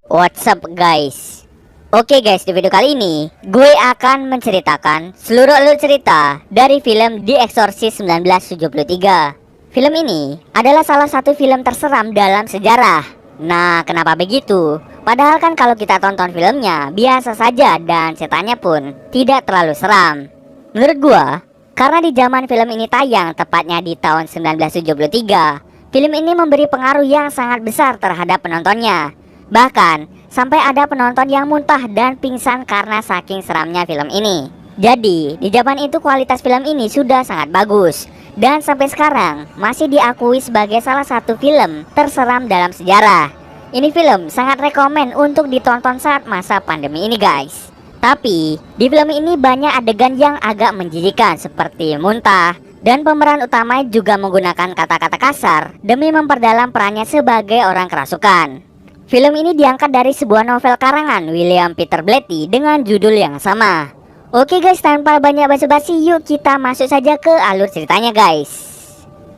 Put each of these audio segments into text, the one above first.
What's up guys? Oke guys, di video kali ini gue akan menceritakan seluruh alur cerita dari film The Exorcist 1973. Film ini adalah salah satu film terseram dalam sejarah. Nah, kenapa begitu? Padahal kan kalau kita tonton filmnya biasa saja dan setannya pun tidak terlalu seram. Menurut gua, karena di zaman film ini tayang tepatnya di tahun 1973, film ini memberi pengaruh yang sangat besar terhadap penontonnya. Bahkan sampai ada penonton yang muntah dan pingsan karena saking seramnya film ini. Jadi di zaman itu kualitas film ini sudah sangat bagus, dan sampai sekarang masih diakui sebagai salah satu film terseram dalam sejarah. Ini film sangat rekomen untuk ditonton saat masa pandemi ini guys. Tapi di film ini banyak adegan yang agak menjijikan seperti muntah, dan pemeran utama juga menggunakan kata-kata kasar demi memperdalam perannya sebagai orang kerasukan. Film ini diangkat dari sebuah novel karangan William Peter Blatty dengan judul yang sama. Oke guys, tanpa banyak basa-basi, yuk kita masuk saja ke alur ceritanya guys.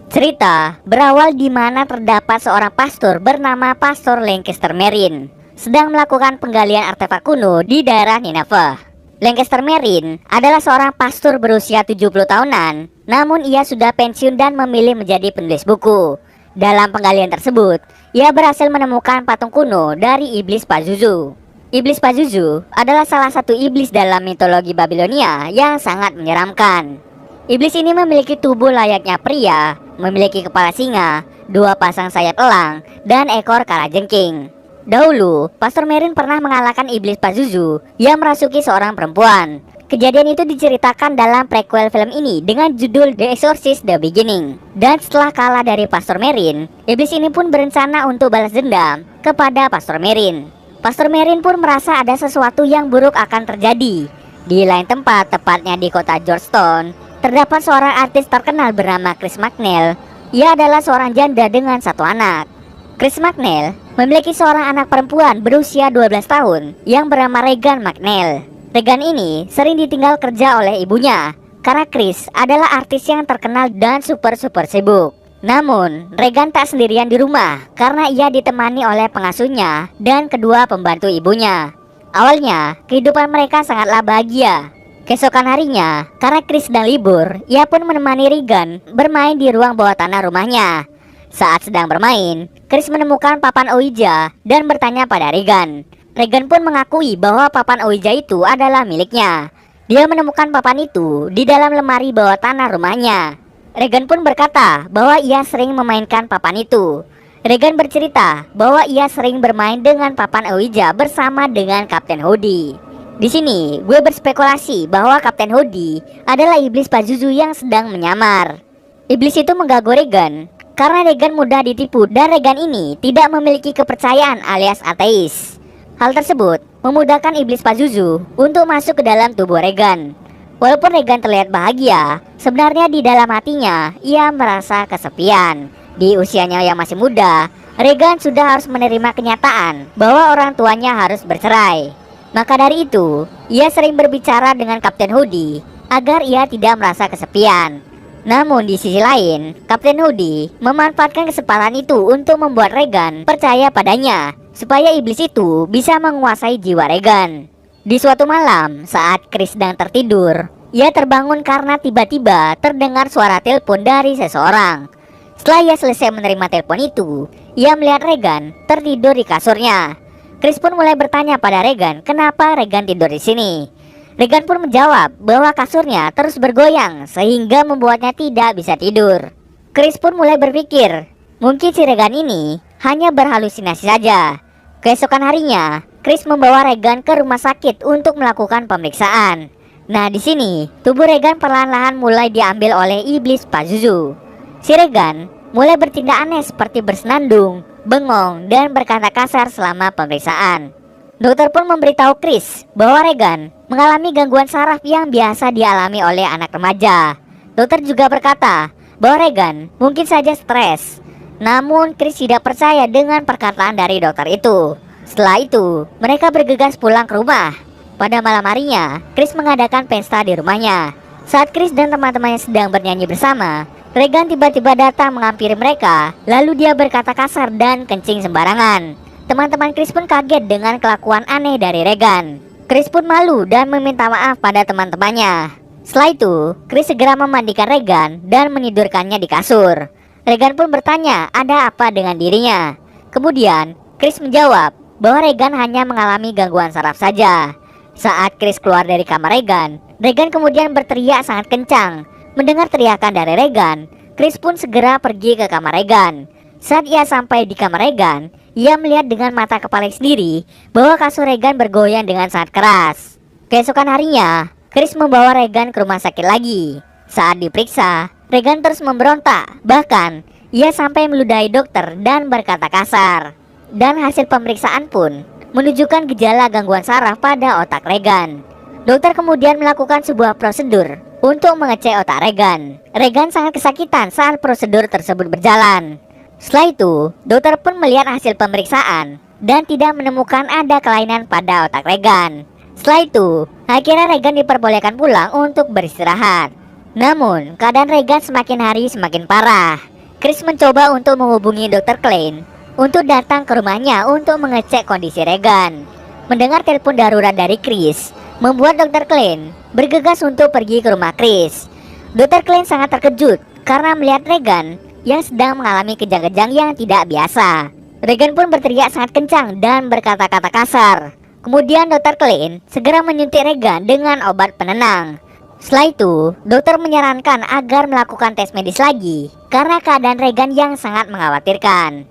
Cerita berawal di mana terdapat seorang pastor bernama Pastor Lancaster Marine sedang melakukan penggalian artefak kuno di daerah Nineveh. Lancaster Marine adalah seorang pastor berusia 70 tahunan, namun ia sudah pensiun dan memilih menjadi penulis buku. Dalam penggalian tersebut, ia berhasil menemukan patung kuno dari iblis Pazuzu. Iblis Pazuzu adalah salah satu iblis dalam mitologi Babilonia yang sangat menyeramkan. Iblis ini memiliki tubuh layaknya pria, memiliki kepala singa, dua pasang sayap elang, dan ekor kalajengking. Dahulu, Pastor Merin pernah mengalahkan iblis Pazuzu yang merasuki seorang perempuan. Kejadian itu diceritakan dalam prequel film ini dengan judul The Exorcist The Beginning. Dan setelah kalah dari Pastor Merin, iblis ini pun berencana untuk balas dendam kepada Pastor Merin. Pastor Merin pun merasa ada sesuatu yang buruk akan terjadi. Di lain tempat, tepatnya di kota Georgetown, terdapat seorang artis terkenal bernama Chris McNeil. Ia adalah seorang janda dengan satu anak. Chris McNeil memiliki seorang anak perempuan berusia 12 tahun yang bernama Regan McNeil. Regan ini sering ditinggal kerja oleh ibunya karena Chris adalah artis yang terkenal dan super sibuk. Namun, Regan tak sendirian di rumah karena ia ditemani oleh pengasuhnya dan kedua pembantu ibunya. Awalnya, kehidupan mereka sangatlah bahagia. Keesokan harinya, karena Chris sedang libur, ia pun menemani Regan bermain di ruang bawah tanah rumahnya. Saat sedang bermain, Chris menemukan papan Ouija dan bertanya pada Regan. Regan pun mengakui bahwa papan Ouija itu adalah miliknya. Dia menemukan papan itu di dalam lemari bawah tanah rumahnya. Regan pun berkata bahwa ia sering memainkan papan itu. Regan bercerita bahwa ia sering bermain dengan papan Ouija bersama dengan Kapten Howdy. Di sini gue berspekulasi bahwa Kapten Howdy adalah iblis Pazuzu yang sedang menyamar. Iblis itu mengganggu Regan karena Regan mudah ditipu dan Regan ini tidak memiliki kepercayaan alias ateis. Hal tersebut memudahkan iblis Pazuzu untuk masuk ke dalam tubuh Regan. Walaupun Regan terlihat bahagia, sebenarnya di dalam hatinya ia merasa kesepian. Di usianya yang masih muda, Regan sudah harus menerima kenyataan bahwa orang tuanya harus bercerai. Maka dari itu, ia sering berbicara dengan Kapten Howdy agar ia tidak merasa kesepian. Namun di sisi lain, Kapten Howdy memanfaatkan kesempatan itu untuk membuat Regan percaya padanya, supaya iblis itu bisa menguasai jiwa Regan. Di suatu malam, saat Chris sedang tertidur, ia terbangun karena tiba-tiba terdengar suara telepon dari seseorang. Setelah ia selesai menerima telepon itu, ia melihat Regan tertidur di kasurnya. Chris pun mulai bertanya pada Regan kenapa Regan tidur di sini. Regan pun menjawab bahwa kasurnya terus bergoyang sehingga membuatnya tidak bisa tidur. Chris pun mulai berpikir, mungkin si Regan ini hanya berhalusinasi saja. Keesokan harinya, Chris membawa Regan ke rumah sakit untuk melakukan pemeriksaan. Nah, di sini tubuh Regan perlahan-lahan mulai diambil oleh iblis Pazuzu. Si Regan mulai bertindak aneh seperti bersenandung, bengong, dan berkata kasar selama pemeriksaan. Dokter pun memberitahu Chris bahwa Regan mengalami gangguan saraf yang biasa dialami oleh anak remaja. Dokter juga berkata bahwa Regan mungkin saja stres. Namun Chris tidak percaya dengan perkataan dari dokter itu. Setelah itu, mereka bergegas pulang ke rumah. Pada malam harinya, Chris mengadakan pesta di rumahnya. Saat Chris dan teman-temannya sedang bernyanyi bersama, Regan tiba-tiba datang menghampiri mereka. Lalu dia berkata kasar dan kencing sembarangan. Teman-teman Chris pun kaget dengan kelakuan aneh dari Regan. Chris pun malu dan meminta maaf pada teman-temannya. Setelah itu, Chris segera memandikan Regan dan menidurkannya di kasur. Regan pun bertanya ada apa dengan dirinya. Kemudian, Chris menjawab bahwa Regan hanya mengalami gangguan saraf saja. Saat Chris keluar dari kamar Regan, Regan kemudian berteriak sangat kencang. Mendengar teriakan dari Regan, Chris pun segera pergi ke kamar Regan. Saat ia sampai di kamar Regan, ia melihat dengan mata kepala sendiri bahwa kasur Regan bergoyang dengan sangat keras. Keesokan harinya, Chris membawa Regan ke rumah sakit lagi. Saat diperiksa, Regan terus memberontak. Bahkan, ia sampai meludahi dokter dan berkata kasar. Dan hasil pemeriksaan pun menunjukkan gejala gangguan saraf pada otak Regan. Dokter kemudian melakukan sebuah prosedur untuk mengecek otak Regan. Regan sangat kesakitan saat prosedur tersebut berjalan. Setelah itu, dokter pun melihat hasil pemeriksaan dan tidak menemukan ada kelainan pada otak Regan. Setelah itu, akhirnya Regan diperbolehkan pulang untuk beristirahat. Namun, keadaan Regan semakin hari semakin parah. Chris mencoba untuk menghubungi Dr. Klein untuk datang ke rumahnya untuk mengecek kondisi Regan. Mendengar telepon darurat dari Chris membuat Dr. Klein bergegas untuk pergi ke rumah Chris. Dr. Klein sangat terkejut karena melihat Regan yang sedang mengalami kejang-kejang yang tidak biasa. Regan pun berteriak sangat kencang dan berkata-kata kasar. Kemudian Dr. Klein segera menyuntik Regan dengan obat penenang. Setelah itu, dokter menyarankan agar melakukan tes medis lagi karena keadaan Regan yang sangat mengkhawatirkan.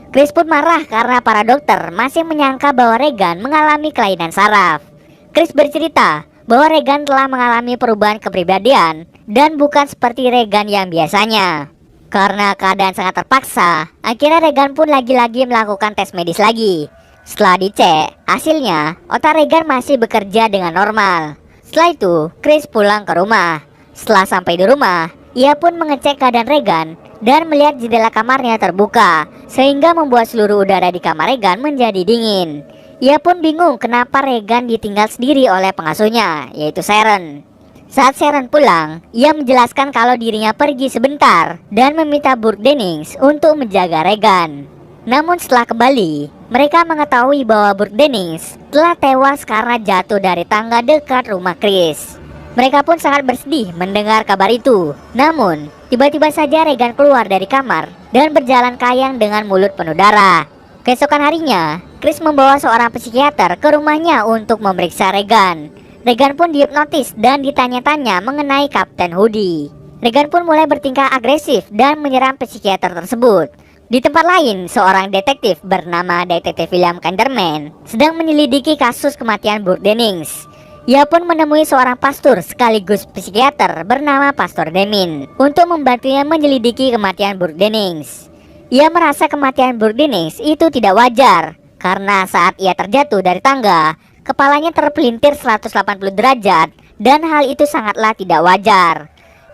Chris pun marah karena para dokter masih menyangka bahwa Regan mengalami kelainan saraf. Chris bercerita bahwa Regan telah mengalami perubahan kepribadian dan bukan seperti Regan yang biasanya. Karena keadaan sangat terpaksa, akhirnya Regan pun lagi-lagi melakukan tes medis lagi. Setelah dicek, hasilnya otak Regan masih bekerja dengan normal. Setelah itu, Chris pulang ke rumah. Setelah sampai di rumah, ia pun mengecek keadaan Regan dan melihat jendela kamarnya terbuka, sehingga membuat seluruh udara di kamar Regan menjadi dingin. Ia pun bingung kenapa Regan ditinggal sendiri oleh pengasuhnya, yaitu Sharon. Saat Sharon pulang, ia menjelaskan kalau dirinya pergi sebentar dan meminta Burke Dennings untuk menjaga Regan. Namun setelah kembali, mereka mengetahui bahwa Burke Dennings telah tewas karena jatuh dari tangga dekat rumah Chris. Mereka pun sangat bersedih mendengar kabar itu. Namun, tiba-tiba saja Regan keluar dari kamar dan berjalan kayang dengan mulut penuh darah. Keesokan harinya, Chris membawa seorang psikiater ke rumahnya untuk memeriksa Regan. Regan pun dihipnotis dan ditanya-tanya mengenai Kapten Hoodie. Regan pun mulai bertingkah agresif dan menyerang psikiater tersebut. Di tempat lain, seorang detektif bernama Detektif William Kinderman sedang menyelidiki kasus kematian Burke Dennings. Ia pun menemui seorang pastor sekaligus psikiater bernama Pastor Demin untuk membantunya menyelidiki kematian Burke Dennings. Ia merasa kematian Burke Dennings itu tidak wajar karena saat ia terjatuh dari tangga, kepalanya terpelintir 180 derajat dan hal itu sangatlah tidak wajar.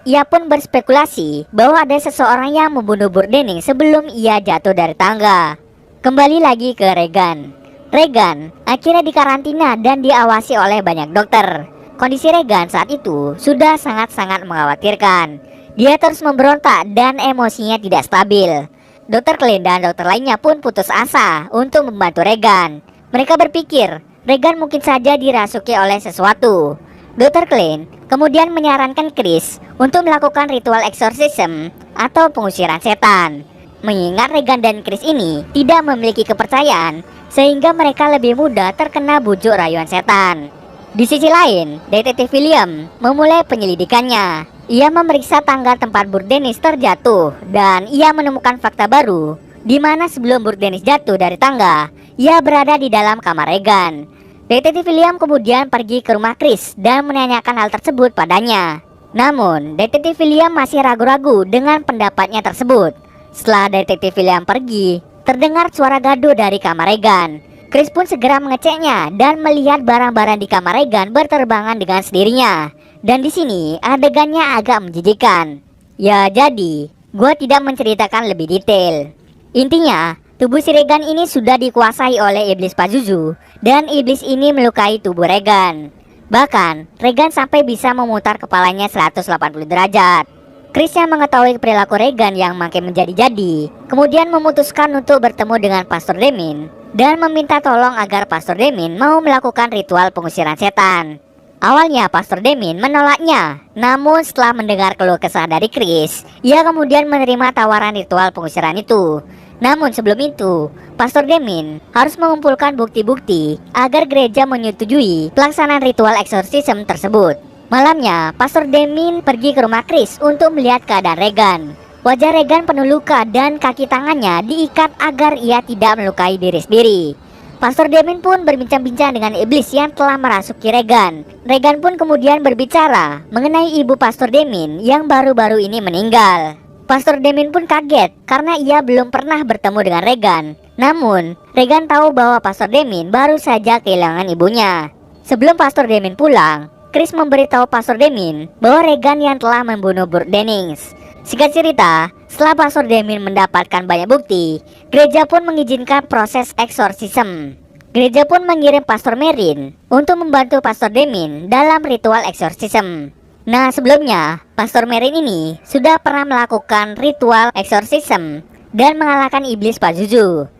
Ia pun berspekulasi bahwa ada seseorang yang membunuh Burke Dennings sebelum ia jatuh dari tangga. Kembali lagi ke Regan. Regan akhirnya dikarantina dan diawasi oleh banyak dokter. Kondisi Regan saat itu sudah sangat-sangat mengkhawatirkan. Dia terus memberontak dan emosinya tidak stabil. Dr. Klein dan dokter lainnya pun putus asa untuk membantu Regan. Mereka berpikir Regan mungkin saja dirasuki oleh sesuatu. Dr. Klein kemudian menyarankan Chris untuk melakukan ritual exorcism atau pengusiran setan. Mengingat Regan dan Chris ini tidak memiliki kepercayaan, sehingga mereka lebih mudah terkena bujuk rayuan setan. Di sisi lain, Detektif William memulai penyelidikannya. Ia memeriksa tangga tempat Burke Dennings terjatuh dan ia menemukan fakta baru di mana sebelum Burke Dennings jatuh dari tangga, ia berada di dalam kamar Regan. Detektif William kemudian pergi ke rumah Chris dan menanyakan hal tersebut padanya. Namun, Detektif William masih ragu-ragu dengan pendapatnya tersebut. Setelah Detektif William pergi, terdengar suara gaduh dari kamar Regan. Chris pun segera mengeceknya dan melihat barang-barang di kamar Regan berterbangan dengan sendirinya. Dan di sini adegannya agak menjijikan. Ya jadi, gua tidak menceritakan lebih detail. Intinya, tubuh si Regan ini sudah dikuasai oleh iblis Pazuzu dan iblis ini melukai tubuh Regan. Bahkan, Regan sampai bisa memutar kepalanya 180 derajat. Chris yang mengetahui perilaku Regan yang makin menjadi-jadi, kemudian memutuskan untuk bertemu dengan Pastor Demin dan meminta tolong agar Pastor Damien mau melakukan ritual pengusiran setan. Awalnya Pastor Damien menolaknya, namun setelah mendengar keluh kesah dari Chris, ia kemudian menerima tawaran ritual pengusiran itu. Namun sebelum itu, Pastor Damien harus mengumpulkan bukti-bukti agar gereja menyetujui pelaksanaan ritual eksorsisme tersebut. Malamnya, Pastor Damien pergi ke rumah Chris untuk melihat keadaan Regan. Wajah Regan penuh luka dan kaki tangannya diikat agar ia tidak melukai diri sendiri. Pastor Damien pun berbincang-bincang dengan iblis yang telah merasuki Regan. Regan pun kemudian berbicara mengenai ibu Pastor Damien yang baru-baru ini meninggal. Pastor Damien pun kaget karena ia belum pernah bertemu dengan Regan. Namun, Regan tahu bahwa Pastor Damien baru saja kehilangan ibunya. Sebelum Pastor Damien pulang, Chris memberitahu Pastor Damien bahwa Regan yang telah membunuh Burt Dennings. Singkat cerita, setelah Pastor Damien mendapatkan banyak bukti, gereja pun mengizinkan proses eksorsisme. Gereja pun mengirim Pastor Merrin untuk membantu Pastor Damien dalam ritual eksorsisme. Nah, sebelumnya, Pastor Merrin ini sudah pernah melakukan ritual eksorsisme dan mengalahkan iblis Pazuzu.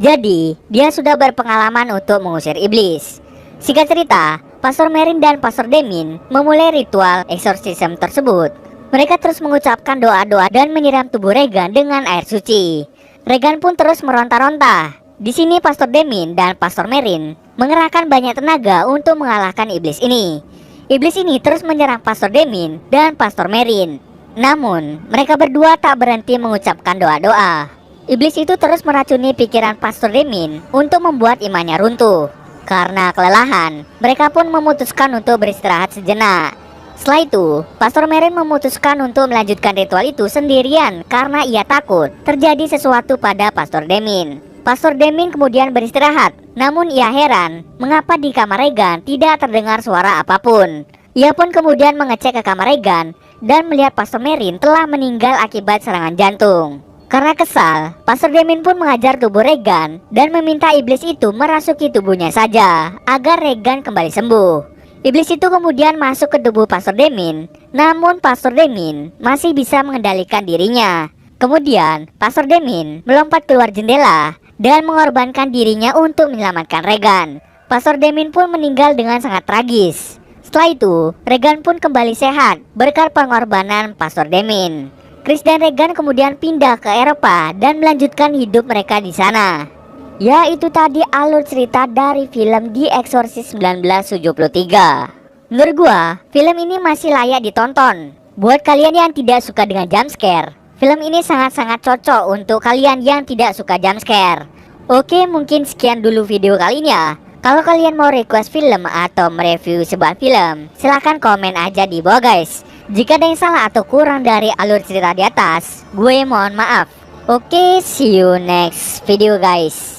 Jadi, dia sudah berpengalaman untuk mengusir iblis. Singkat cerita, Pastor Merrin dan Pastor Damien memulai ritual eksorsisme tersebut. Mereka terus mengucapkan doa-doa dan menyiram tubuh Regan dengan air suci. Regan pun terus meronta-ronta. Di sini Pastor Damien dan Pastor Merrin mengerahkan banyak tenaga untuk mengalahkan iblis ini. Iblis ini terus menyerang Pastor Damien dan Pastor Merrin. Namun, mereka berdua tak berhenti mengucapkan doa-doa. Iblis itu terus meracuni pikiran Pastor Damien untuk membuat imannya runtuh. Karena kelelahan, mereka pun memutuskan untuk beristirahat sejenak. Setelah itu, Pastor Merrin memutuskan untuk melanjutkan ritual itu sendirian karena ia takut terjadi sesuatu pada Pastor Damien. Pastor Damien kemudian beristirahat, namun ia heran mengapa di kamar Regan tidak terdengar suara apapun. Ia pun kemudian mengecek ke kamar Regan dan melihat Pastor Merrin telah meninggal akibat serangan jantung. Karena kesal, Pastor Damien pun mengajar tubuh Regan dan meminta iblis itu merasuki tubuhnya saja agar Regan kembali sembuh. Iblis itu kemudian masuk ke tubuh Pastor Damien, namun Pastor Damien masih bisa mengendalikan dirinya. Kemudian, Pastor Damien melompat keluar jendela dan mengorbankan dirinya untuk menyelamatkan Regan. Pastor Damien pun meninggal dengan sangat tragis. Setelah itu, Regan pun kembali sehat berkat pengorbanan Pastor Damien. Chris dan Regan kemudian pindah ke Eropa dan melanjutkan hidup mereka di sana. Ya, itu tadi alur cerita dari film The Exorcist 1973. Menurut gua, film ini masih layak ditonton. Buat kalian yang tidak suka dengan jumpscare, film ini sangat-sangat cocok untuk kalian yang tidak suka jumpscare. Oke, mungkin sekian dulu video kali ini ya. Kalau kalian mau request film atau mereview sebuah film, silahkan komen aja di bawah guys. Jika ada yang salah atau kurang dari alur cerita di atas, gue mohon maaf. Oke, see you next video guys.